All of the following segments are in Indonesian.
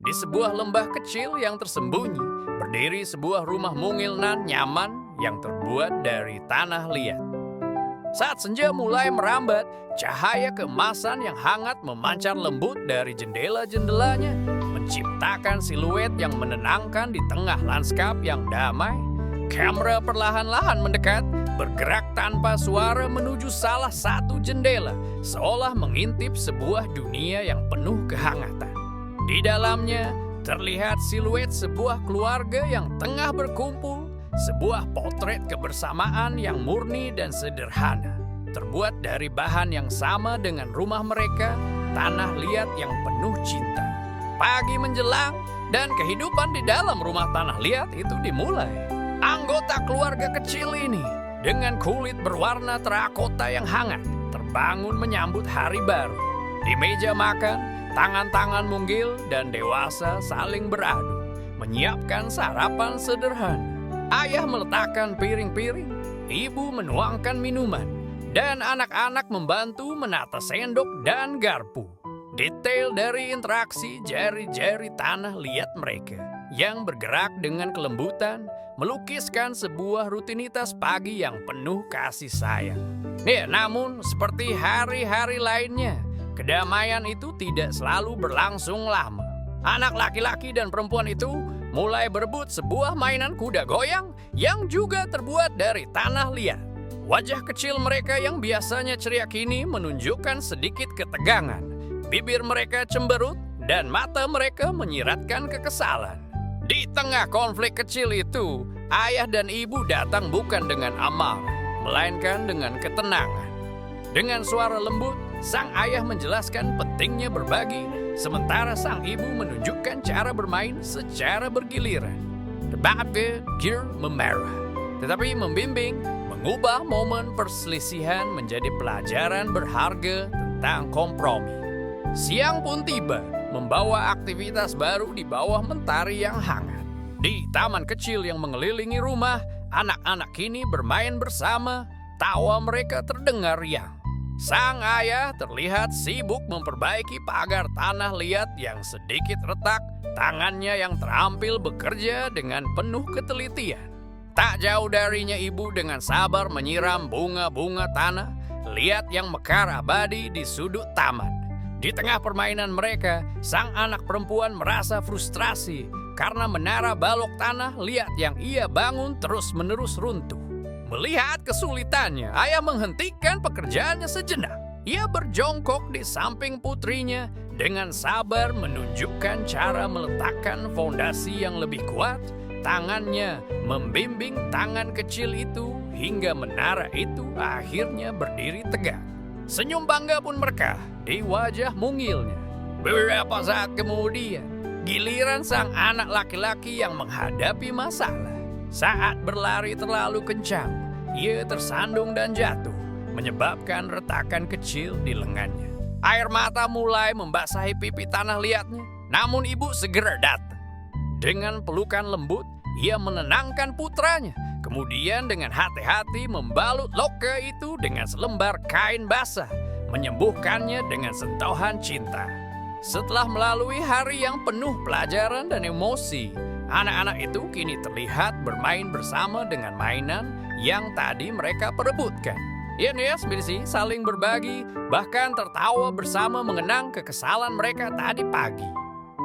Di sebuah lembah kecil yang tersembunyi, berdiri sebuah rumah mungil nan nyaman yang terbuat dari tanah liat. Saat senja mulai merambat, cahaya keemasan yang hangat memancar lembut dari jendela-jendelanya, menciptakan siluet yang menenangkan di tengah lanskap yang damai. Kamera perlahan-lahan mendekat, bergerak tanpa suara menuju salah satu jendela, seolah mengintip sebuah dunia yang penuh kehangatan. Di dalamnya, terlihat siluet sebuah keluarga yang tengah berkumpul, sebuah potret kebersamaan yang murni dan sederhana, terbuat dari bahan yang sama dengan rumah mereka, tanah liat yang penuh cinta. Pagi menjelang, dan kehidupan di dalam rumah tanah liat itu dimulai. Anggota keluarga kecil ini, dengan kulit berwarna terakota yang hangat, terbangun menyambut hari baru. Di meja makan, tangan-tangan mungil dan dewasa saling beradu, menyiapkan sarapan sederhana. Ayah meletakkan piring-piring, ibu menuangkan minuman, dan anak-anak membantu menata sendok dan garpu. Detail dari interaksi jari-jari tanah liat mereka yang bergerak dengan kelembutan melukiskan sebuah rutinitas pagi yang penuh kasih sayang. Namun seperti hari-hari lainnya, kedamaian itu tidak selalu berlangsung lama. Anak laki-laki dan perempuan itu mulai berebut sebuah mainan kuda goyang yang juga terbuat dari tanah liat. Wajah kecil mereka yang biasanya ceria kini menunjukkan sedikit ketegangan. Bibir mereka cemberut dan mata mereka menyiratkan kekesalan. Di tengah konflik kecil itu, ayah dan ibu datang bukan dengan amarah, melainkan dengan ketenangan. Dengan suara lembut, sang ayah menjelaskan pentingnya berbagi, sementara sang ibu menunjukkan cara bermain secara bergiliran. Berbagai gear memerah, tetapi membimbing, mengubah momen perselisihan menjadi pelajaran berharga tentang kompromi. Siang pun tiba, membawa aktivitas baru di bawah mentari yang hangat. Di taman kecil yang mengelilingi rumah, anak-anak kini bermain bersama, tawa mereka terdengar riang. Sang ayah terlihat sibuk memperbaiki pagar tanah liat yang sedikit retak, tangannya yang terampil bekerja dengan penuh ketelitian. Tak jauh darinya ibu dengan sabar menyiram bunga-bunga tanah liat yang mekar abadi di sudut taman. Di tengah permainan mereka, sang anak perempuan merasa frustrasi karena menara balok tanah liat yang ia bangun terus-menerus runtuh. Melihat kesulitannya, ayah menghentikan pekerjaannya sejenak. Ia berjongkok di samping putrinya dengan sabar menunjukkan cara meletakkan fondasi yang lebih kuat. Tangannya membimbing tangan kecil itu hingga menara itu akhirnya berdiri tegak. Senyum bangga pun merkah di wajah mungilnya. Beberapa saat kemudian, giliran sang anak laki-laki yang menghadapi masalah. Saat berlari terlalu kencang, ia tersandung dan jatuh, menyebabkan retakan kecil di lengannya. Air mata mulai membasahi pipi tanah liatnya, namun ibu segera datang. Dengan pelukan lembut, ia menenangkan putranya. Kemudian dengan hati-hati membalut loka itu dengan selembar kain basah, menyembuhkannya dengan sentuhan cinta. Setelah melalui hari yang penuh pelajaran dan emosi, anak-anak itu kini terlihat bermain bersama dengan mainan yang tadi mereka perebutkan. Saling berbagi, bahkan tertawa bersama mengenang kekesalan mereka tadi pagi.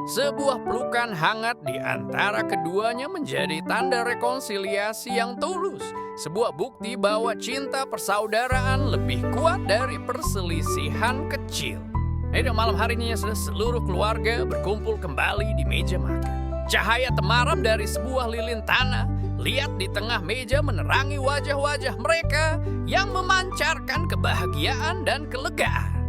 Sebuah pelukan hangat di antara keduanya menjadi tanda rekonsiliasi yang tulus. Sebuah bukti bahwa cinta persaudaraan lebih kuat dari perselisihan kecil. Malam harinya seluruh keluarga berkumpul kembali di meja makan. Cahaya temaram dari sebuah lilin tanah liat di tengah meja menerangi wajah-wajah mereka yang memancarkan kebahagiaan dan kelegaan.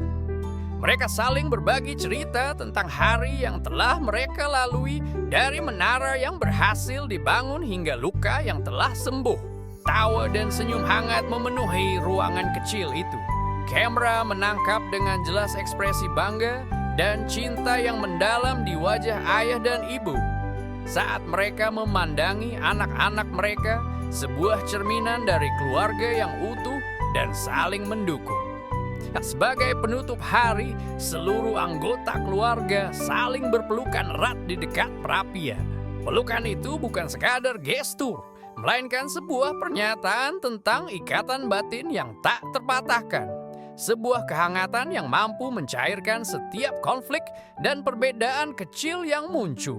Mereka saling berbagi cerita tentang hari yang telah mereka lalui, dari menara yang berhasil dibangun hingga luka yang telah sembuh. Tawa dan senyum hangat memenuhi ruangan kecil itu. Kamera menangkap dengan jelas ekspresi bangga dan cinta yang mendalam di wajah ayah dan ibu. Saat mereka memandangi anak-anak mereka, sebuah cerminan dari keluarga yang utuh dan saling mendukung. Sebagai penutup hari, seluruh anggota keluarga saling berpelukan erat di dekat perapian. Pelukan itu bukan sekadar gestur, melainkan sebuah pernyataan tentang ikatan batin yang tak terpatahkan. Sebuah kehangatan yang mampu mencairkan setiap konflik dan perbedaan kecil yang muncul.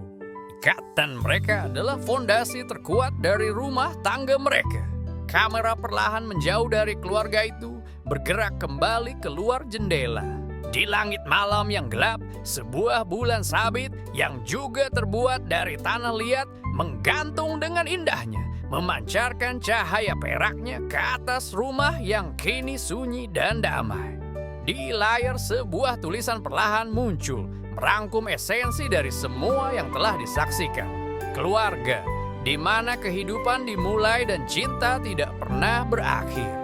Ikatan mereka adalah fondasi terkuat dari rumah tangga mereka. Kamera perlahan menjauh dari keluarga itu, bergerak kembali keluar jendela. Di langit malam yang gelap, sebuah bulan sabit yang juga terbuat dari tanah liat menggantung dengan indahnya, memancarkan cahaya peraknya ke atas rumah yang kini sunyi dan damai. Di layar sebuah tulisan perlahan muncul, merangkum esensi dari semua yang telah disaksikan. Keluarga, di mana kehidupan dimulai dan cinta tidak pernah berakhir.